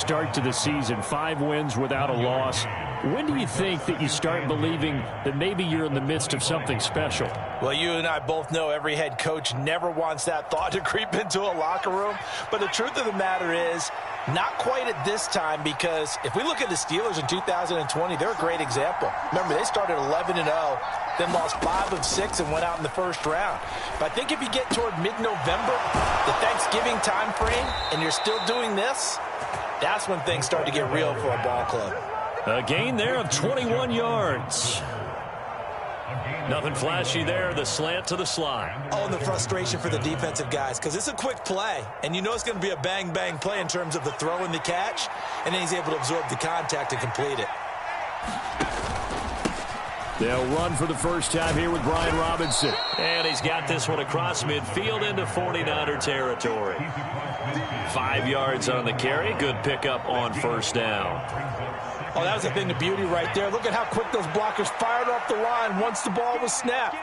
start to the season, 5 wins without a loss. When do you think that you start believing that maybe you're in the midst of something special? Well, you and I both know every head coach never wants that thought to creep into a locker room. But the truth of the matter is, not quite at this time, because if we look at the Steelers in 2020, they're a great example. Remember, they started 11-0, then lost 5 of 6 and went out in the first round. But I think if you get toward mid-November, the Thanksgiving time frame, and you're still doing this, that's when things start to get real for a ball club. A gain there of 21 yards. Nothing flashy there, the slant to the slot. Oh, and the frustration for the defensive guys, because it's a quick play, and you know it's going to be a bang-bang play in terms of the throw and the catch, and then he's able to absorb the contact and complete it. They'll run for the first time here with Brian Robinson. And he's got this one across midfield into 49er territory. 5 yards on the carry. Good pickup on first down. Oh, that was a thing of beauty right there. Look at how quick those blockers fired off the line once the ball was snapped.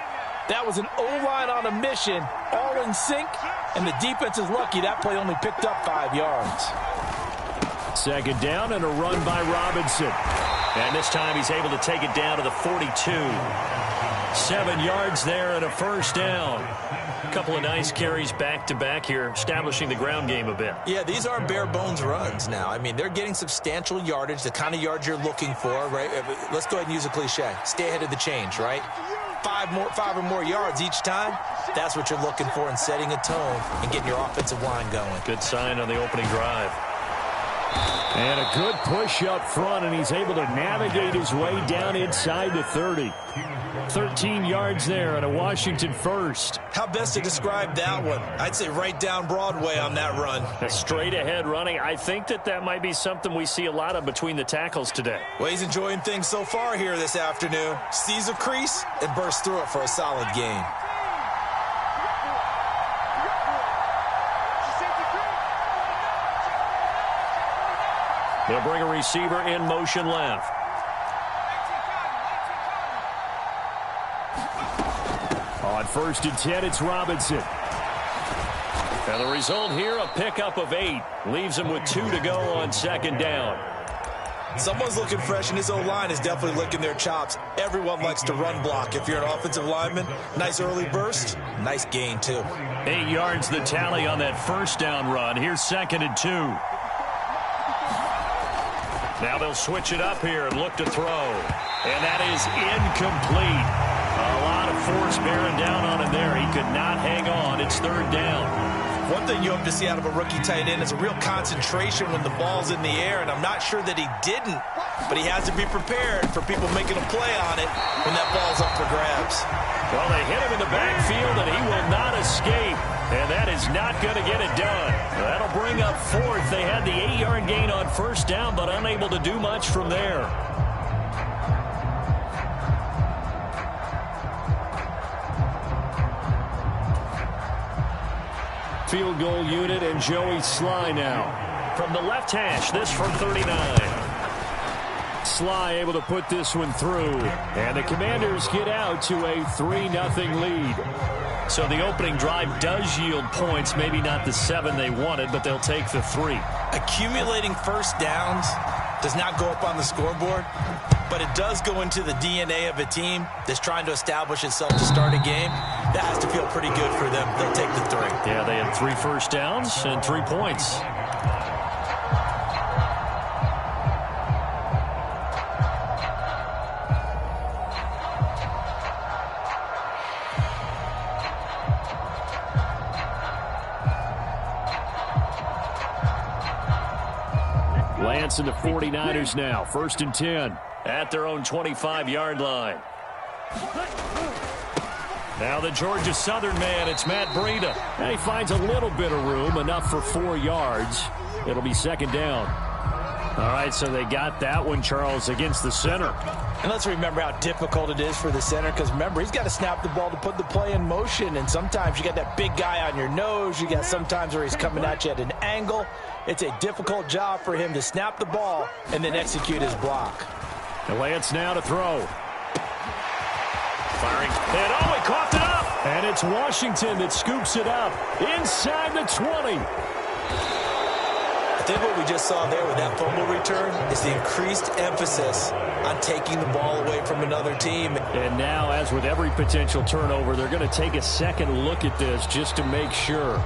That was an O-line on a mission, all in sync, and the defense is lucky that play only picked up 5 yards. Second down and a run by Robinson. And this time he's able to take it down to the 42. 7 yards there and a first down. A couple of nice carries back-to-back here, establishing the ground game a bit. Yeah, these aren't bare-bones runs now. I mean, they're getting substantial yardage, the kind of yards you're looking for, right? Let's go ahead and use a cliche. Stay ahead of the change, right? 5 or more yards each time. That's what you're looking for in setting a tone and getting your offensive line going. Good sign on the opening drive. And a good push up front, and he's able to navigate his way down inside the 30. 13 yards there and a Washington first. How best to describe that one? I'd say right down Broadway on that run. Straight ahead running. I think that might be something we see a lot of between the tackles today. Well, he's enjoying things so far here this afternoon. Sees a crease and bursts through it for a solid gain. They'll bring a receiver in motion left. On 1st and 10, it's Robinson. And the result here, a pickup of 8. Leaves him with 2 to go on second down. Someone's looking fresh, and his O-line is definitely licking their chops. Everyone likes to run block. If you're an offensive lineman, nice early burst, nice gain, too. 8 yards the tally on that first down run. Here's 2nd and 2. Now they'll switch it up here and look to throw. And that is incomplete. A lot of force bearing down on him there. He could not hang on. It's 3rd down. One thing you hope to see out of a rookie tight end is a real concentration when the ball's in the air, and I'm not sure that he didn't, but he has to be prepared for people making a play on it when that ball's up for grabs. Well, they hit him in the backfield, and he will not escape, and that is not going to get it done. That'll bring up 4th. They had the 8-yard gain on first down, but unable to do much from there. Field goal unit and Joey Sly now. From the left hash, this from 39. Sly able to put this one through. And the Commanders get out to a 3-0 lead. So the opening drive does yield points. Maybe not the 7 they wanted, but they'll take the 3. Accumulating first downs does not go up on the scoreboard, but it does go into the DNA of a team that's trying to establish itself to start a game. That has to feel pretty good for them. They'll take the 3. Yeah, they had 3 first downs and 3 points. Lance and the 49ers now. 1st and 10. At their own 25-yard line. Now the Georgia Southern man, it's Matt Breida. And he finds a little bit of room, enough for 4 yards. It'll be 2nd down. All right, so they got that one, Charles, against the center. And let's remember how difficult it is for the center, because remember, he's got to snap the ball to put the play in motion, and sometimes you got that big guy on your nose. You got sometimes where he's coming at you at an angle. It's a difficult job for him to snap the ball and then execute his block. And Lance now to throw. Firing. And he coughed it up. And it's Washington that scoops it up inside the 20. think what we just saw there with that fumble return is the increased emphasis on taking the ball away from another team. And now, as with every potential turnover, they're going to take a second look at this just to make sure.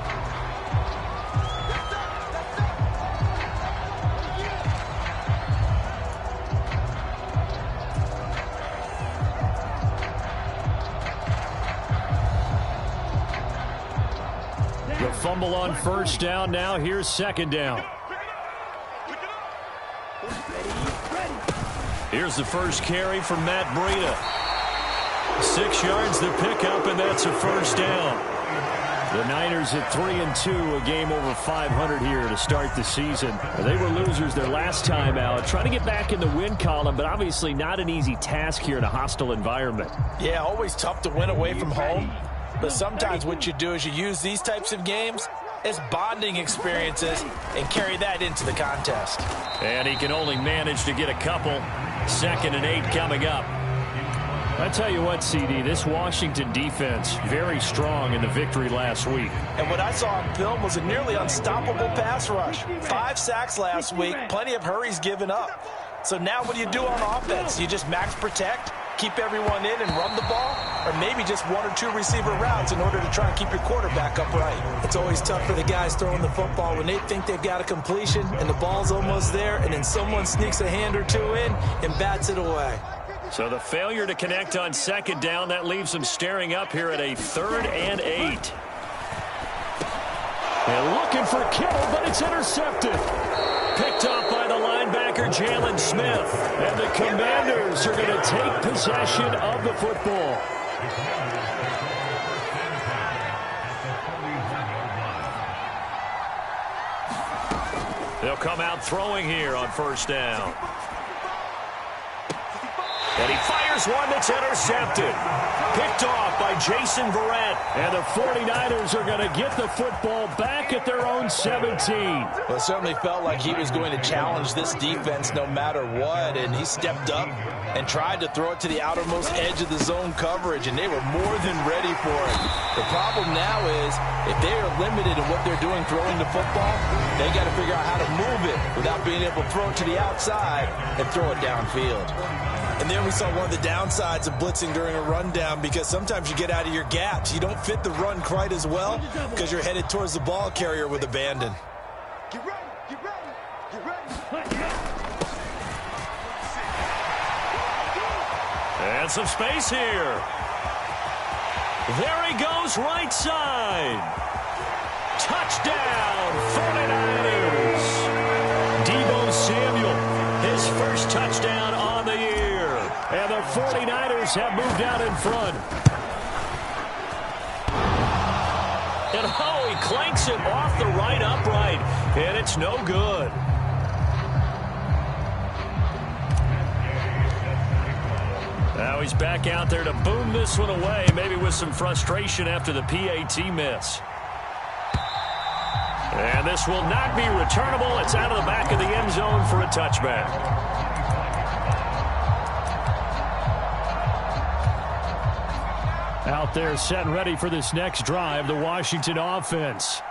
The fumble on first down. Now here's second down. Here's the first carry from Matt Breida. 6 yards the pickup, and that's a first down. The Niners at 3-2, a game over 500 here to start the season. They were losers their last time out, trying to get back in the win column, but obviously not an easy task here in a hostile environment. Yeah, always tough to win away from home. But sometimes what you do is you use these types of games as bonding experiences and carry that into the contest. And he can only manage to get a couple. 2nd and 8 coming up. I tell you what, CD, this Washington defense, very strong in the victory last week. And what I saw on film was a nearly unstoppable pass rush. 5 sacks last week, plenty of hurries given up. So now what do you do on offense? You just max protect, keep everyone in and run the ball, or maybe just 1 or 2 receiver routes in order to try and keep your quarterback upright. It's always tough for the guys throwing the football when they think they've got a completion and the ball's almost there, and then someone sneaks a hand or 2 in and bats it away. So the failure to connect on second down, that leaves them staring up here at a 3rd and 8. And looking for Kittle, but it's intercepted. Picked off by the linebacker, Jalen Smith. And the Commanders are going to take possession of the football. They'll come out throwing here on first down. And he fires one that's intercepted. Picked off by Jason Verrett. And the 49ers are going to get the football back at their own 17. Well, it certainly felt like he was going to challenge this defense no matter what, and he stepped up and tried to throw it to the outermost edge of the zone coverage, and they were more than ready for it. The problem now is if they are limited in what they're doing throwing the football, they got to figure out how to move it without being able to throw it to the outside and throw it downfield. And then we saw one of the downsides of blitzing during a rundown, because sometimes you get out of your gaps. You don't fit the run quite as well because you're headed towards the ball carrier with abandon. Get ready, get ready, get ready. And some space here. There he goes, right side. Touchdown, 49ers. Deebo Samuel, his first touchdown on the year. And the 49ers have moved out in front. And he clanks it off the right upright. And it's no good. Now he's back out there to boom this one away, maybe with some frustration after the PAT miss. And this will not be returnable. It's out of the back of the end zone for a touchback. Out there set and ready for this next drive, the Washington offense.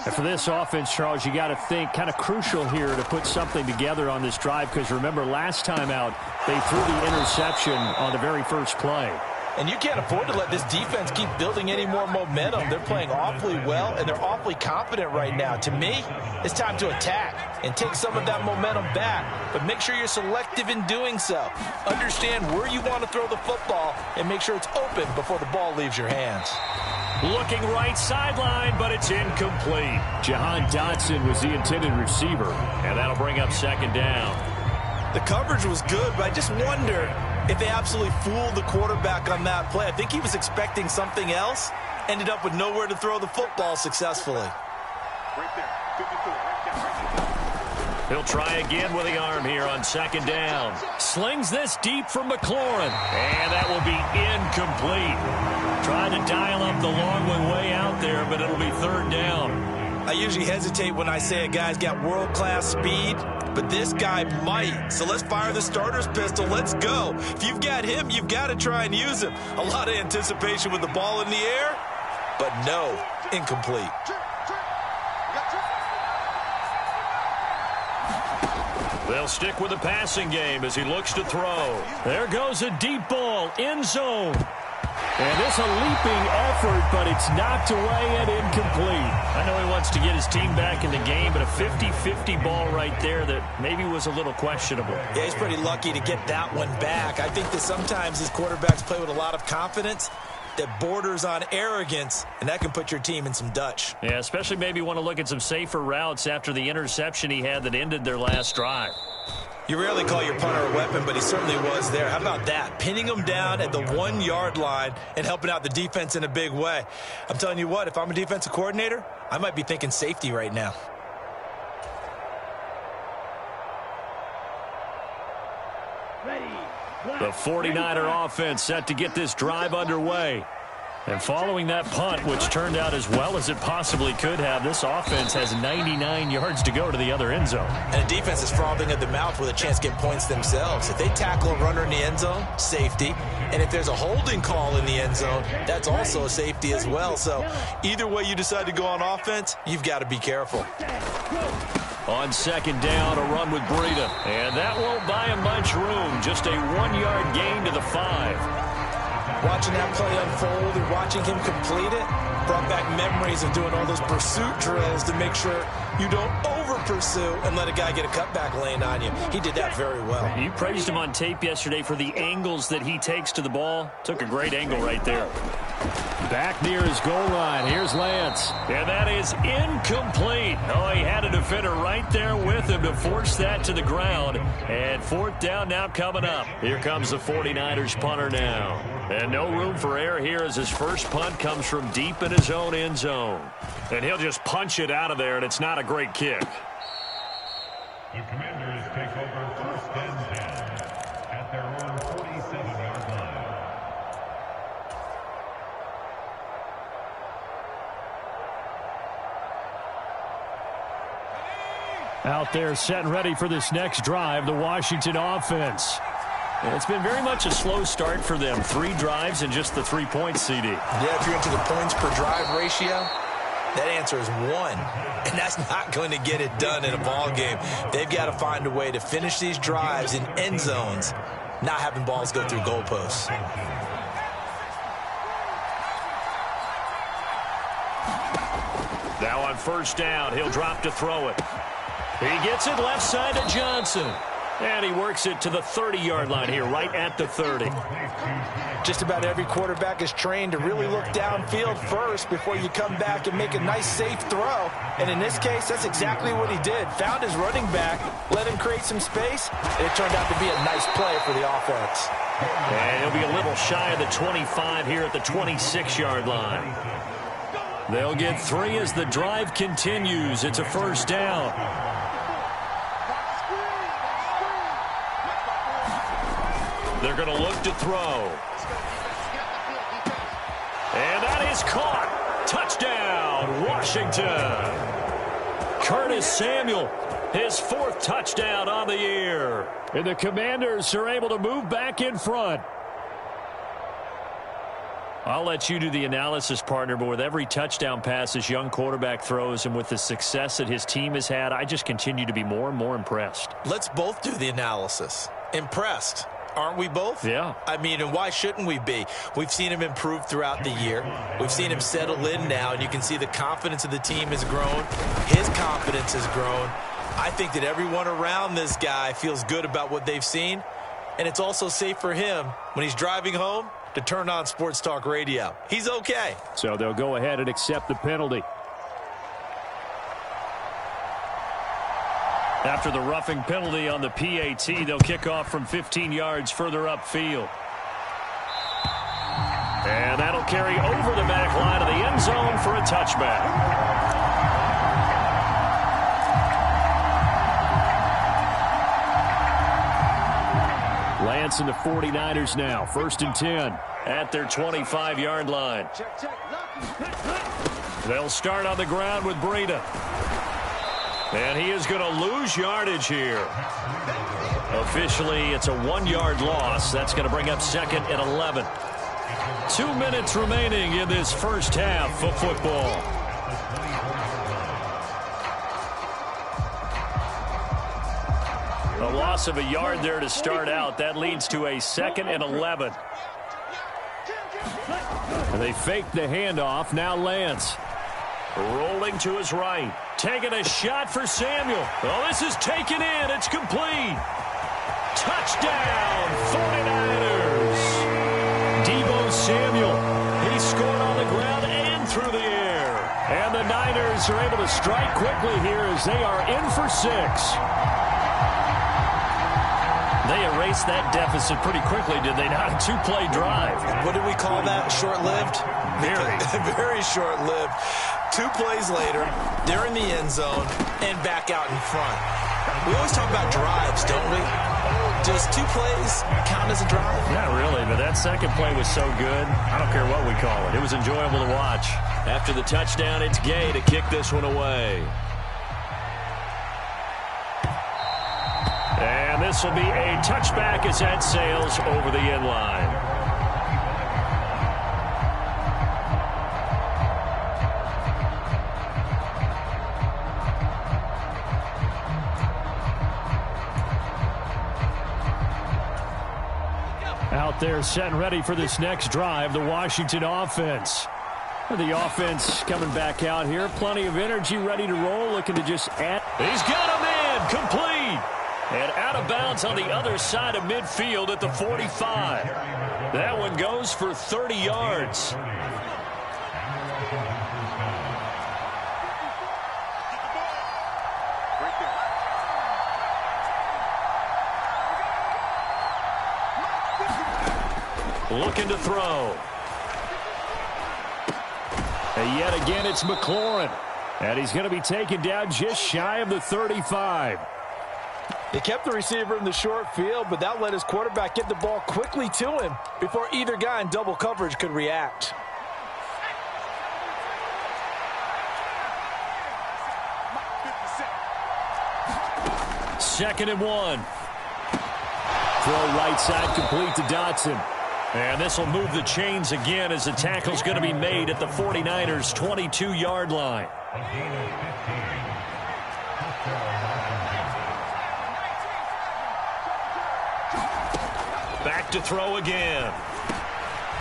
And for this offense, Charles, you got to think kind of crucial here to put something together on this drive, because remember last time out they threw the interception on the very first play. And you can't afford to let this defense keep building any more momentum. They're playing awfully well, and they're awfully confident right now. To me, it's time to attack and take some of that momentum back. But make sure you're selective in doing so. Understand where you want to throw the football and make sure it's open before the ball leaves your hands. Looking right sideline, but it's incomplete. Jahan Dotson was the intended receiver, and that'll bring up second down. The coverage was good, but I just wonder if they absolutely fooled the quarterback on that play. I think he was expecting something else, ended up with nowhere to throw the football successfully. Right there. 52. Right there. Right there. He'll try again with the arm here on second down. Slings this deep from McLaurin, and that will be incomplete. Trying to dial up the long one way out there, but it'll be third down. I usually hesitate when I say a guy's got world-class speed, but this guy might. So let's fire the starter's pistol. Let's go. If you've got him, you've got to try and use him. A lot of anticipation with the ball in the air, but no, incomplete. They'll stick with the passing game as he looks to throw. There goes a deep ball, end zone. And this a leaping effort, but it's knocked away and incomplete. I know he wants to get his team back in the game, but a 50-50 ball right there that maybe was a little questionable. Yeah, he's pretty lucky to get that one back. I think that sometimes his quarterbacks play with a lot of confidence that borders on arrogance, and that can put your team in some Dutch. Yeah, especially maybe want to look at some safer routes after the interception he had that ended their last drive. You rarely call your punter a weapon, but he certainly was there. How about that? Pinning him down at the 1-yard line and helping out the defense in a big way. I'm telling you what, if I'm a defensive coordinator, I might be thinking safety right now. The 49er offense set to get this drive underway. And following that punt, which turned out as well as it possibly could have, this offense has 99 yards to go to the other end zone. And the defense is frothing at the mouth with a chance to get points themselves. If they tackle a runner in the end zone, safety. And if there's a holding call in the end zone, that's also a safety as well. So either way you decide to go on offense, you've got to be careful. On second down, a run with Breida. And that won't buy him much room. Just a 1-yard gain to the 5. Watching that play unfold and watching him complete it brought back memories of doing all those pursuit drills to make sure you don't over-pursue and let a guy get a cutback lane on you. He did that very well. You praised him on tape yesterday for the angles that he takes to the ball. Took a great angle right there. Back near his goal line. Here's Lance. And that is incomplete. Oh, he had a defender right there with him to force that to the ground. And fourth down now coming up. Here comes the 49ers punter now. And no room for error here as his first punt comes from deep in his own end zone. And he'll just punch it out of there, and it's not a great kick. The Commanders take over first and 10 at their own 47-yard line. Out there set and ready for this next drive, the Washington offense. And it's been very much a slow start for them. 3 drives and just the 3 points, CD. Yeah, if you're into the points per drive ratio, that answer is 1. And that's not going to get it done in a ball game. They've got to find a way to finish these drives in end zones, not having balls go through goalposts. Now on first down, he'll drop to throw it. He gets it left side to Johnson. And he works it to the 30-yard line here, right at the 30. Just about every quarterback is trained to really look downfield first before you come back and make a nice, safe throw. And in this case, that's exactly what he did. Found his running back, let him create some space, and it turned out to be a nice play for the offense. And he'll be a little shy of the 25 here at the 26-yard line. They'll get 3 as the drive continues. It's a first down. They're going to look to throw. And that is caught. Touchdown, Washington. Curtis Samuel, his 4th touchdown on the year. And the Commanders are able to move back in front. I'll let you do the analysis, partner, but with every touchdown pass this young quarterback throws and with the success that his team has had, I just continue to be more and more impressed. Let's both do the analysis. Impressed. Aren't we both? Yeah. I mean, and why shouldn't we be? We've seen him improve throughout the year. We've seen him settle in now, and you can see the confidence of the team has grown. His confidence has grown. I think that everyone around this guy feels good about what they've seen, and it's also safe for him when he's driving home to turn on Sports Talk Radio. He's okay. So they'll go ahead and accept the penalty. After the roughing penalty on the PAT, they'll kick off from 15 yards further upfield. And that'll carry over the back line of the end zone for a touchback. Lance and the 49ers now, 1st and 10 at their 25-yard line. They'll start on the ground with Breida. And he is going to lose yardage here. Officially, it's a 1-yard loss. That's going to bring up 2nd and 11. 2 minutes remaining in this first half of football. A loss of a yard there to start out. That leads to a 2nd and 11. They fake the handoff. Now Lance. Rolling to his right. Taking a shot for Samuel. Oh, this is taken in. It's complete. Touchdown, 49ers. Deebo Samuel. He scored on the ground and through the air. And the Niners are able to strike quickly here as they are in for 6. They erased that deficit pretty quickly, did they not? A 2-play drive. What did we call that? Short-lived? Very. Very short-lived. 2 plays later, they're in the end zone and back out in front. We always talk about drives, don't we? Does 2 plays count as a drive? Not really, but that second play was so good. I don't care what we call it. It was enjoyable to watch. After the touchdown, it's Gay to kick this one away. And this will be a touchback as that sails over the end line. Out there set and ready for this next drive, the Washington offense. The offense coming back out here. Plenty of energy, ready to roll, looking to just add. He's got a man, complete. And out of bounds on the other side of midfield at the 45. That one goes for 30 yards. Looking to throw. And yet again, it's McLaurin. And he's going to be taken down just shy of the 35. They kept the receiver in the short field, but that let his quarterback get the ball quickly to him before either guy in double coverage could react. Second and 1. Throw right side complete to Dotson. And this will move the chains again as the tackle's going to be made at the 49ers' 22-yard line. Back to throw again.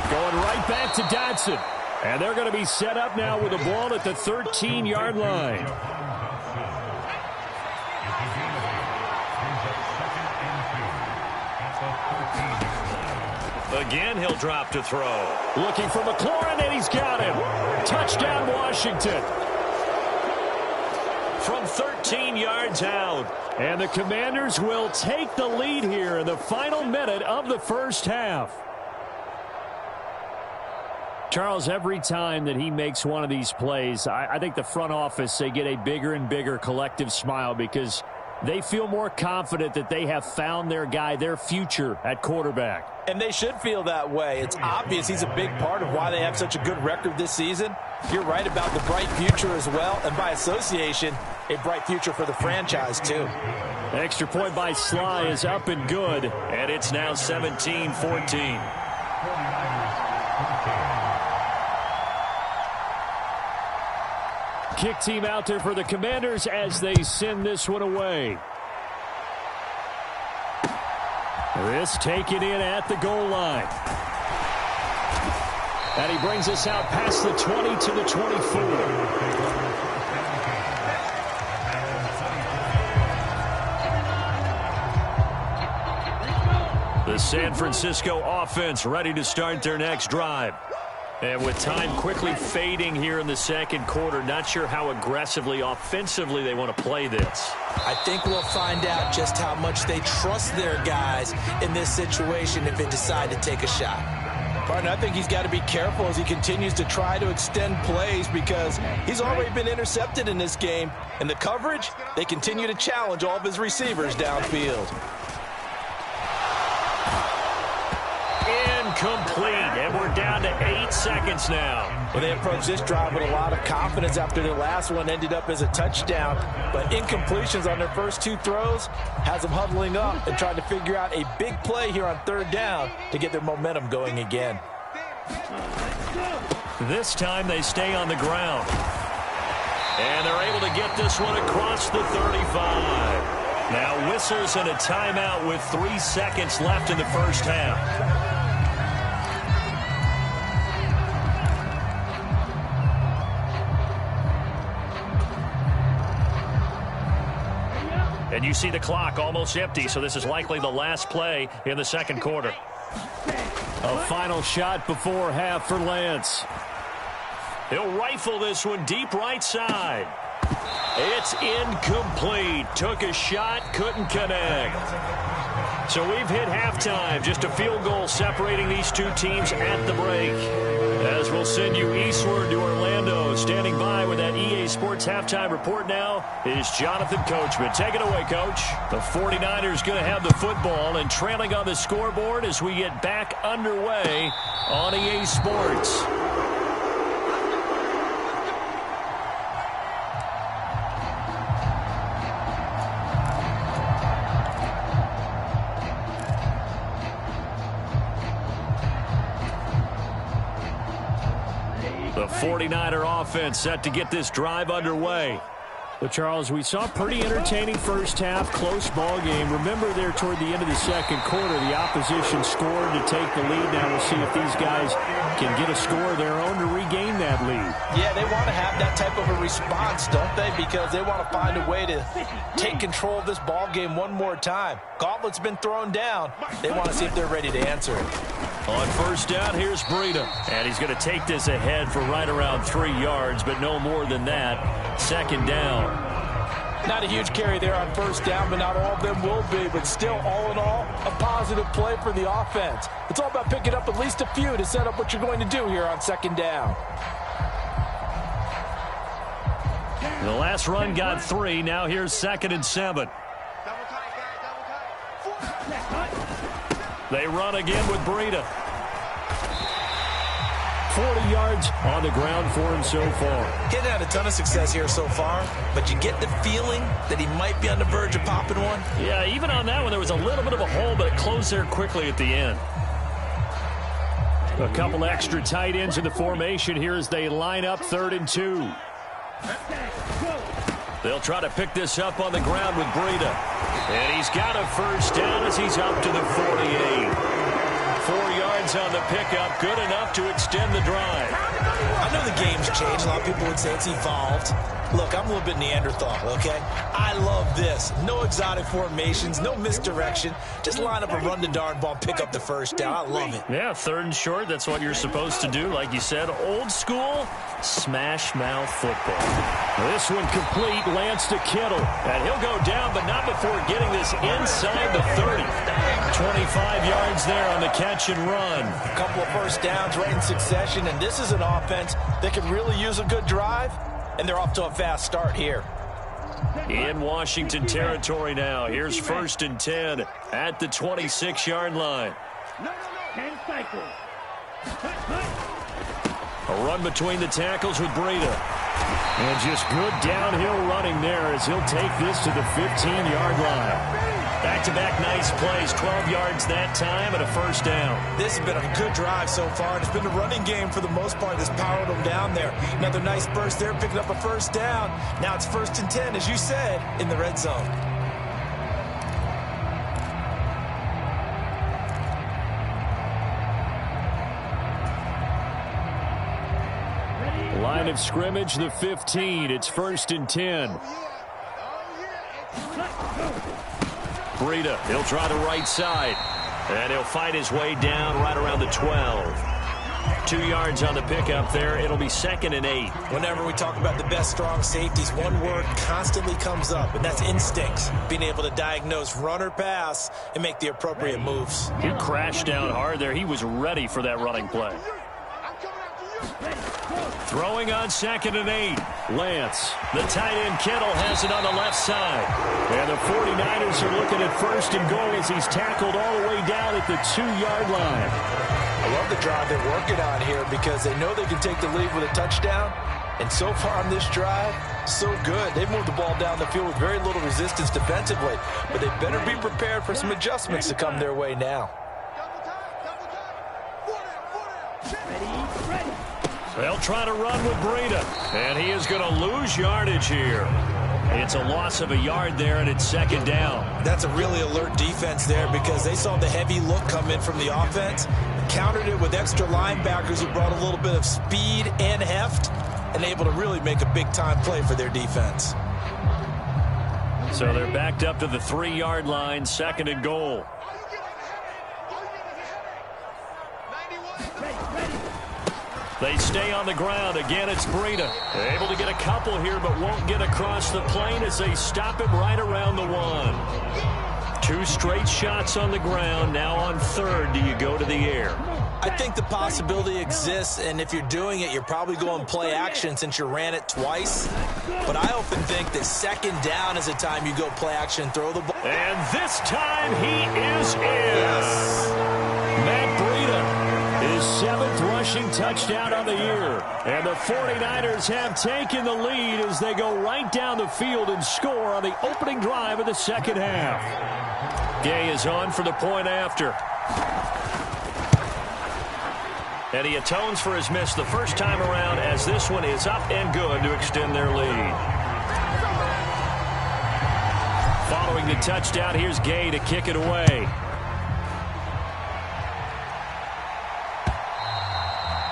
Going right back to Dotson. And they're going to be set up now with a ball at the 13-yard line. Again, he'll drop to throw. Looking for McLaurin, and he's got him. Touchdown, Washington. From 13 yards out. And the Commanders will take the lead here in the final minute of the first half. Charles, every time that he makes one of these plays, I think the front office, they get a bigger and bigger collective smile because they feel more confident that they have found their guy, their future at quarterback. And they should feel that way. It's obvious he's a big part of why they have such a good record this season. You're right about the bright future as well, and by association, a bright future for the franchise too. Extra point by Sly is up and good, and it's now 17-14. Kick team out there for the Commanders as they send this one away. This taken in at the goal line. And he brings us out past the 20 to the 24. The San Francisco offense ready to start their next drive. And with time quickly fading here in the second quarter, not sure how aggressively, offensively they want to play this. I think we'll find out just how much they trust their guys in this situation if they decide to take a shot. Partner, I think he's got to be careful as he continues to try to extend plays because he's already been intercepted in this game. And the coverage, they continue to challenge all of his receivers downfield. Incomplete, and we're down to 8 seconds now. Well, they approached this drive with a lot of confidence after their last one ended up as a touchdown. But incompletions on their first 2 throws has them huddling up and trying to figure out a big play here on third down to get their momentum going again. This time they stay on the ground. And they're able to get this one across the 35. Now whistles and a timeout with 3 seconds left in the first half. And you see the clock almost empty, so this is likely the last play in the second quarter. A final shot before half for Lance. He'll rifle this one deep right side. It's incomplete. Took a shot, couldn't connect. So we've hit halftime. Just a field goal separating these two teams at the break. As we'll send you eastward to Orlando. Standing by with that EA Sports halftime report now is Jonathan Coachman. Take it away, Coach. The 49ers going to have the football and trailing on the scoreboard as we get back underway on EA Sports. The 49er offense set to get this drive underway. But, Charles, we saw a pretty entertaining first half, close ball game. Remember there toward the end of the second quarter, the opposition scored to take the lead. Now we'll see if these guys can get a score of their own to regain that lead. Yeah, they want to have that type of a response, don't they? Because they want to find a way to take control of this ball game one more time. Gauntlet's been thrown down. They want to see if they're ready to answer it. On first down, here's Breida. And he's going to take this ahead for right around 3 yards, but no more than that. Second down. Not a huge carry there on first down, but not all of them will be. But still, all in all, a positive play for the offense. It's all about picking up at least a few to set up what you're going to do here on second down. The last run got 3. Now here's 2nd and 7. They run again with Breida. 40 yards on the ground for him so far. He's had a ton of success here so far, but you get the feeling that he might be on the verge of popping one. Yeah, even on that one, there was a little bit of a hole, but it closed there quickly at the end. A couple extra tight ends in the formation here as they line up 3rd and 2. They'll try to pick this up on the ground with Breida. And he's got a first down as he's up to the 48. 4 yards on the pickup, good enough to extend the drive. I know the game's changed. A lot of people would say it's evolved. Look, I'm a little bit Neanderthal, okay? I love this. No exotic formations, no misdirection. Just line up and run the darn ball, pick up the first down. I love it. Yeah, 3rd and short, that's what you're supposed to do. Like you said, old school, smash mouth football. This one complete, Lance to Kittle. And he'll go down, but not before getting this inside the 30. 25 yards there on the catch and run. A couple of first downs right in succession, and this is an offense that can really use a good drive. And they're off to a fast start here. In Washington territory now. Here's 1st and 10 at the 26-yard line. A run between the tackles with Breida. And just good downhill running there as he'll take this to the 15-yard line. Back-to-back nice plays, 12 yards that time and a first down. This has been a good drive so far. It's been the running game for the most part that's powered them down there. Another nice burst there, picking up a first down. Now it's 1st and 10, as you said, in the red zone. Line of scrimmage, the 15. It's 1st and 10. Breida, he'll try the right side. And he'll fight his way down right around the 12. 2 yards on the pickup there. It'll be 2nd and 8. Whenever we talk about the best strong safeties, one word constantly comes up, and that's instincts. Being able to diagnose run or pass and make the appropriate moves. He crashed down hard there. He was ready for that running play. Throwing on 2nd and 8. Lance. The tight end Kittle has it on the left side. And the 49ers are looking at 1st and goal as he's tackled all the way down at the 2-yard line. I love the drive they're working on here because they know they can take the lead with a touchdown. And so far on this drive, so good. They've moved the ball down the field with very little resistance defensively. But they better be prepared for some adjustments to come their way now. They'll try to run with Breida, and he is going to lose yardage here. It's a loss of a yard there, and it's second down. That's a really alert defense there because they saw the heavy look come in from the offense, countered it with extra linebackers who brought a little bit of speed and heft, and able to really make a big-time play for their defense. So they're backed up to the 3-yard line, second and goal. They stay on the ground. Again, it's Breida. Able to get a couple here, but won't get across the plane as they stop him right around the 1. 2 straight shots on the ground. Now on third, do you go to the air? I think the possibility exists, and if you're doing it, you're probably going play action since you ran it twice. But I often think that second down is the time you go play action and throw the ball. And this time he is in. Yes. Matt Breida, his 7th rushing touchdown on the year. And the 49ers have taken the lead as they go right down the field and score on the opening drive of the second half. Gay is on for the point after. And he atones for his miss the first time around as this one is up and good to extend their lead. Following the touchdown, here's Gay to kick it away.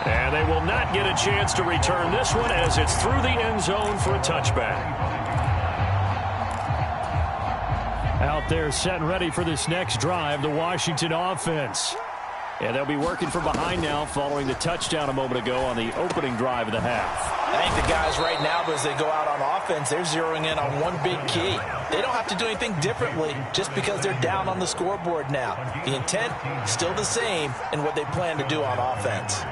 And they will not get a chance to return this one as it's through the end zone for a touchback. Out there set and ready for this next drive, the Washington offense. And they'll be working from behind now following the touchdown a moment ago on the opening drive of the half. I think the guys right now, as they go out on offense, they're zeroing in on one big key. They don't have to do anything differently just because they're down on the scoreboard now. The intent still the same in what they plan to do on offense.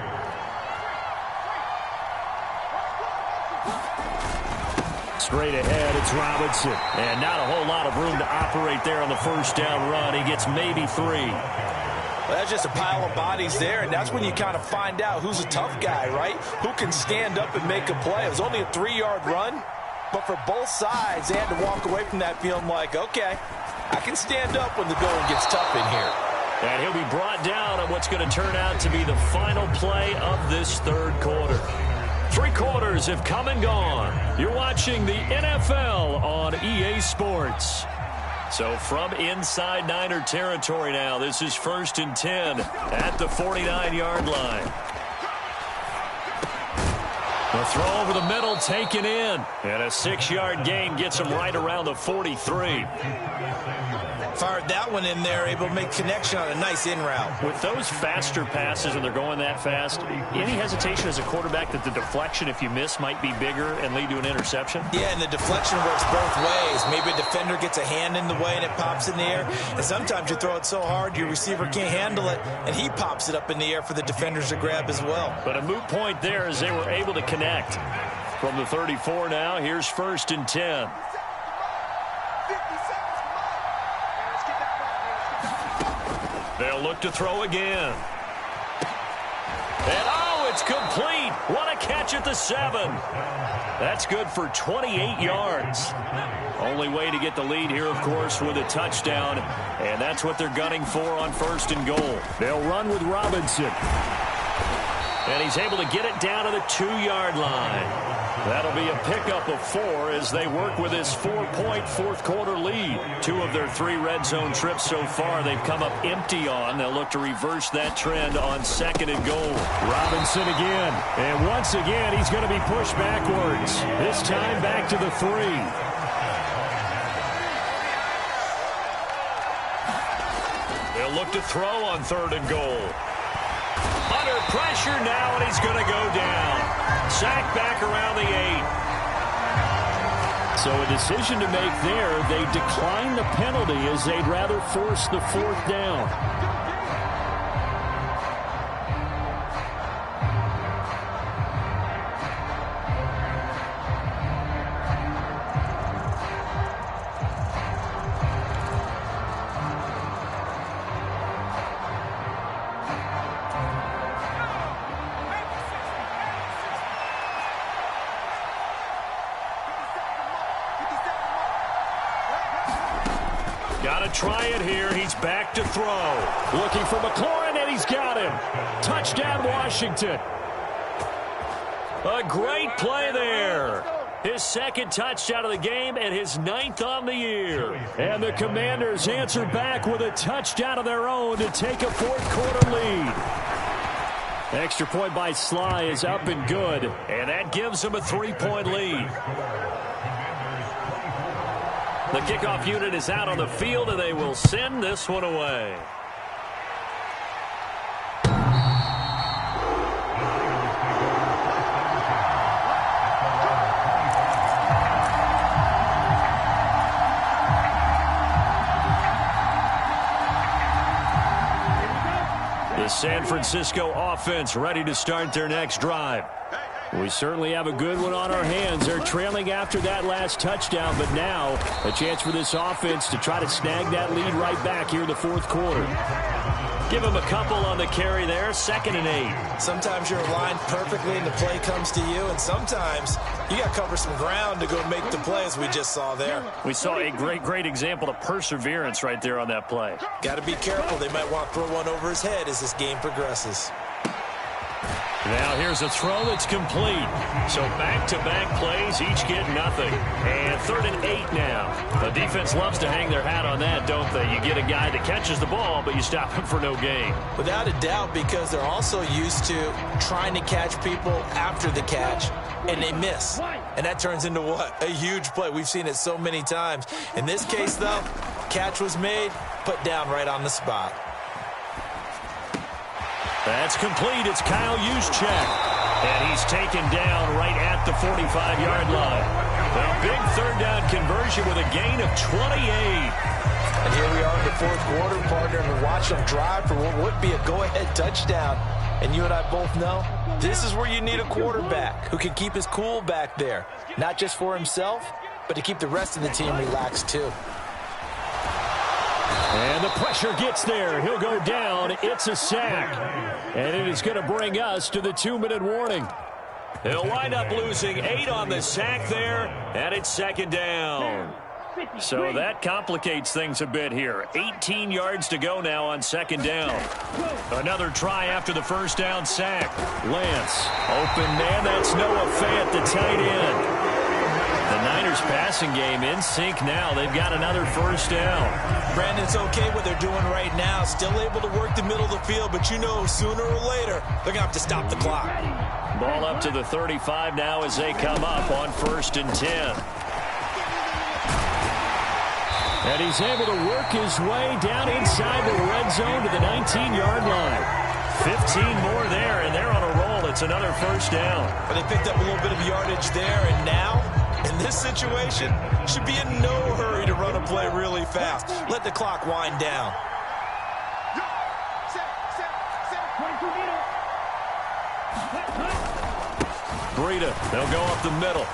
Straight ahead, it's Robinson. And not a whole lot of room to operate there on the first down run. He gets maybe 3. Well, that's just a pile of bodies there, and that's when you kind of find out who's a tough guy, right? Who can stand up and make a play. It was only a 3-yard run, but for both sides, they had to walk away from that feeling like, okay, I can stand up when the going gets tough in here. And he'll be brought down on what's going to turn out to be the final play of this third quarter. 3 quarters have come and gone. You're watching the NFL on EA Sports. So from inside Niner territory now, this is 1st and 10 at the 49-yard line. The throw over the middle taken in. And a 6-yard gain gets him right around the 43. Fired that one in there, able to make connection on a nice in route. With those faster passes and they're going that fast, any hesitation as a quarterback that the deflection, if you miss, might be bigger and lead to an interception? Yeah, and the deflection works both ways. Maybe a defender gets a hand in the way and it pops in the air. And sometimes you throw it so hard your receiver can't handle it, and he pops it up in the air for the defenders to grab as well. But a moot point there as they were able to connect. From the 34 now, here's 1st and 10. They'll look to throw again. And oh, it's complete. What a catch at the 7. That's good for 28 yards. Only way to get the lead here, of course, with a touchdown. And that's what they're gunning for on 1st and goal. They'll run with Robinson. And he's able to get it down to the 2-yard line. That'll be a pickup of 4 as they work with his 4-point fourth-quarter lead. 2 of their 3 red zone trips so far they've come up empty on. They'll look to reverse that trend on 2nd and goal. Robinson again. And once again, he's going to be pushed backwards. This time back to the 3. They'll look to throw on 3rd and goal. Under pressure now, and he's going to go down. Sacked back around the 8. So a decision to make there. They decline the penalty as they'd rather force the 4th down. Got to try it here. He's back to throw. Looking for McLaurin, and he's got him. Touchdown, Washington. A great play there. His second touchdown of the game and his 9th on the year. And the Commanders answer back with a touchdown of their own to take a fourth-quarter lead. Extra point by Sly is up and good, and that gives them a 3-point lead. The kickoff unit is out on the field, and they will send this one away. The San Francisco offense ready to start their next drive. We certainly have a good one on our hands. They're trailing after that last touchdown, but now a chance for this offense to try to snag that lead right back here in the fourth quarter. Give them a couple on the carry there, 2nd and 8. Sometimes you're aligned perfectly and the play comes to you, and sometimes you got to cover some ground to go make the play, as we just saw there. We saw a great example of perseverance right there on that play. Got to be careful. They might want to throw one over his head as this game progresses. Now here's a throw that's complete. So back-to-back plays, each get nothing. And 3rd and 8 now. The defense loves to hang their hat on that, don't they? You get a guy that catches the ball, but you stop him for no gain. Without a doubt, because they're also used to trying to catch people after the catch, and they miss. And that turns into what? A huge play. We've seen it so many times. In this case, though, catch was made, put down right on the spot. That's complete. It's Kyle Juszczyk. And he's taken down right at the 45-yard line. A big third down conversion with a gain of 28. And here we are in the fourth quarter, partner, and we're watching them drive for what would be a go-ahead touchdown. And you and I both know this is where you need a quarterback who can keep his cool back there. Not just for himself, but to keep the rest of the team relaxed too. And the pressure gets there. He'll go down. It's a sack. And it is going to bring us to the 2-minute warning. He'll wind up losing 8 on the sack there, and it's 2nd down. So that complicates things a bit here. 18 yards to go now on 2nd down. Another try after the first down sack. Lance, open man. That's Noah Fant, the tight end. The Niners passing game in sync now. They've got another first down. Brandon, it's okay what they're doing right now. Still able to work the middle of the field, but you know sooner or later they're going to have to stop the clock. Ball up to the 35 now as they come up on 1st and 10. And he's able to work his way down inside the red zone to the 19-yard line. 15 more there, and they're on a roll. It's another first down. But they picked up a little bit of yardage there, and now, in this situation, should be in no hurry to run a play really fast. Let the clock wind down. Breida, they'll go up the middle.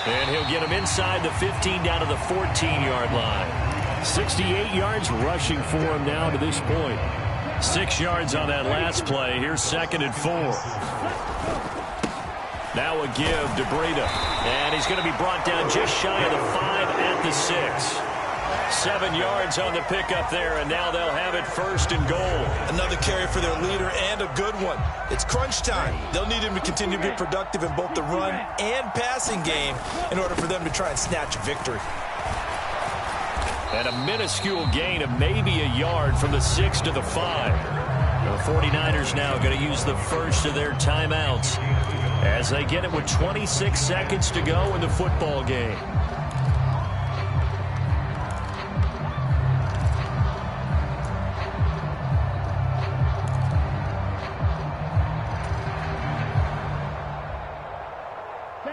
And he'll get him inside the 15 down to the 14-yard line. 68 yards rushing for him now to this point. 6 yards on that last play. Here's 2nd and 4. Now a give to Breida. And he's going to be brought down just shy of the 5 at the 6. 7 yards on the pickup there, and now they'll have it 1st and goal. Another carry for their leader, and a good one. It's crunch time. They'll need him to continue to be productive in both the run and passing game in order for them to try and snatch a victory. And a minuscule gain of maybe a yard from the 6 to the 5. The 49ers now going to use the first of their timeouts as they get it with 26 seconds to go in the football game.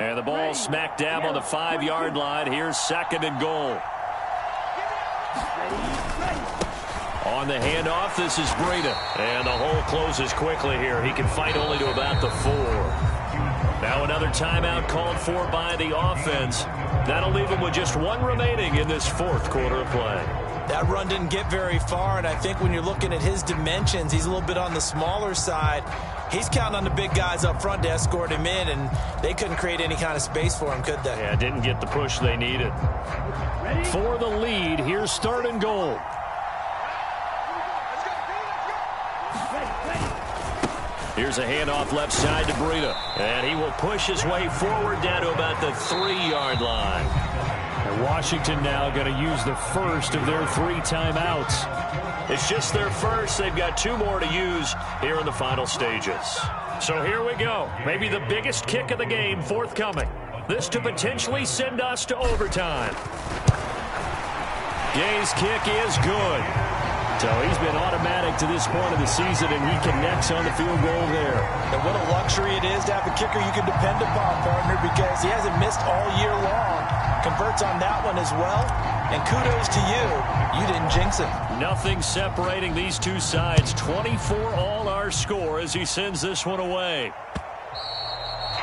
And the ball smack dab on the 5-yard line. Here's 2nd and goal. On the handoff, this is Breida. And the hole closes quickly here. He can fight only to about the 4. Now another timeout called for by the offense. That'll leave him with just 1 remaining in this 4th quarter of play. That run didn't get very far, and I think when you're looking at his dimensions, he's a little bit on the smaller side. He's counting on the big guys up front to escort him in, and they couldn't create any kind of space for him, could they? Yeah, didn't get the push they needed. For the lead, here's 3rd and goal. Here's a handoff left side to Breida. And he will push his way forward down to about the 3-yard line. And Washington now going to use the first of their 3 timeouts. It's just their first. They've got 2 more to use here in the final stages. So here we go. Maybe the biggest kick of the game forthcoming. This to potentially send us to overtime. Gay's kick is good. So he's been automatic to this point of the season, and he connects on the field goal there. And what a luxury it is to have a kicker you can depend upon, partner, because he hasn't missed all year long. Converts on that one as well. And kudos to you. You didn't jinx it. Nothing separating these two sides. 24-all our score as he sends this one away.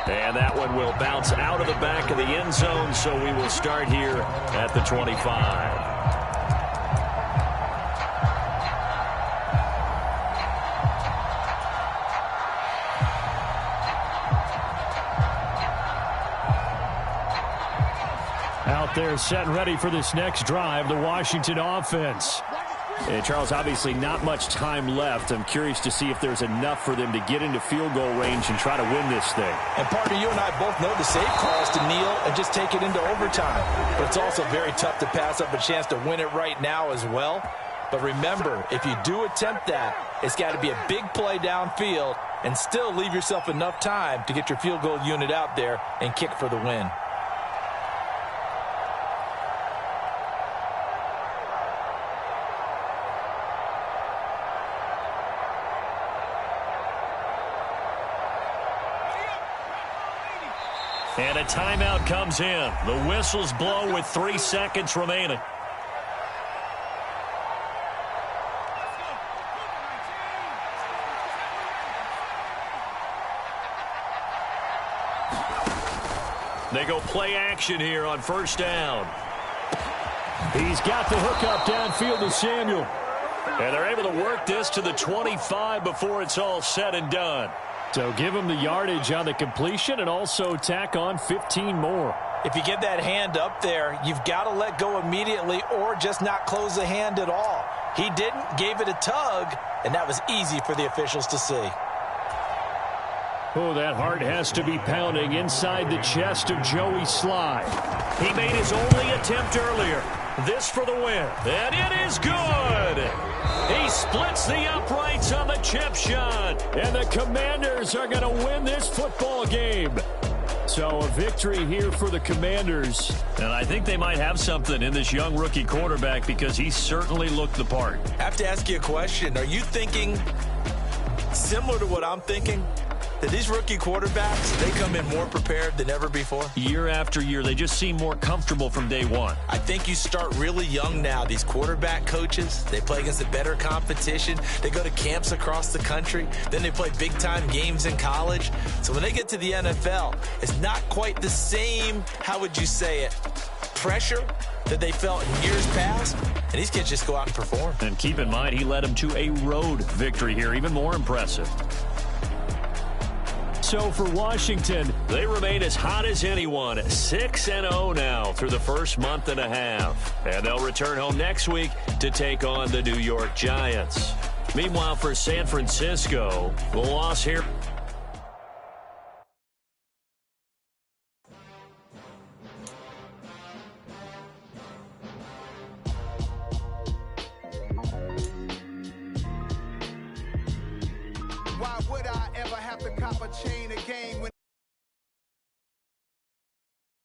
And that one will bounce out of the back of the end zone, so we will start here at the 25. Out there set and ready for this next drive, the Washington offense. And Charles, obviously not much time left. I'm curious to see if there's enough for them to get into field goal range and try to win this thing. And partner, you and I both know the safe call is to kneel and just take it into overtime. But it's also very tough to pass up a chance to win it right now as well. But remember, if you do attempt that, it's got to be a big play downfield and still leave yourself enough time to get your field goal unit out there and kick for the win. And a timeout comes in. The whistles blow with 3 seconds remaining. They go play action here on first down. He's got the hookup downfield to Samuel. And they're able to work this to the 25 before it's all said and done. So give him the yardage on the completion and also tack on 15 more. If you get that hand up there, you've got to let go immediately or just not close the hand at all. He didn't, gave it a tug, and that was easy for the officials to see. Oh, that heart has to be pounding inside the chest of Joey Sly. He made his only attempt earlier. This for the win. And it is good. He splits the uprights on the chip shot. And the Commanders are going to win this football game. So a victory here for the Commanders. And I think they might have something in this young rookie quarterback because he certainly looked the part. I have to ask you a question. Are you thinking similar to what I'm thinking? That these rookie quarterbacks, they come in more prepared than ever before? Year after year, they just seem more comfortable from day one. I think you start really young now. These quarterback coaches, they play against the better competition. They go to camps across the country. Then they play big-time games in college. So when they get to the NFL, it's not quite the same, how would you say it, pressure that they felt in years past. And these kids just go out and perform. And keep in mind, he led them to a road victory here, even more impressive. So for Washington, they remain as hot as anyone, 6-0 now through the first month and a half. And they'll return home next week to take on the New York Giants. Meanwhile, for San Francisco, the loss here. Why would I ever have to cop a chain again?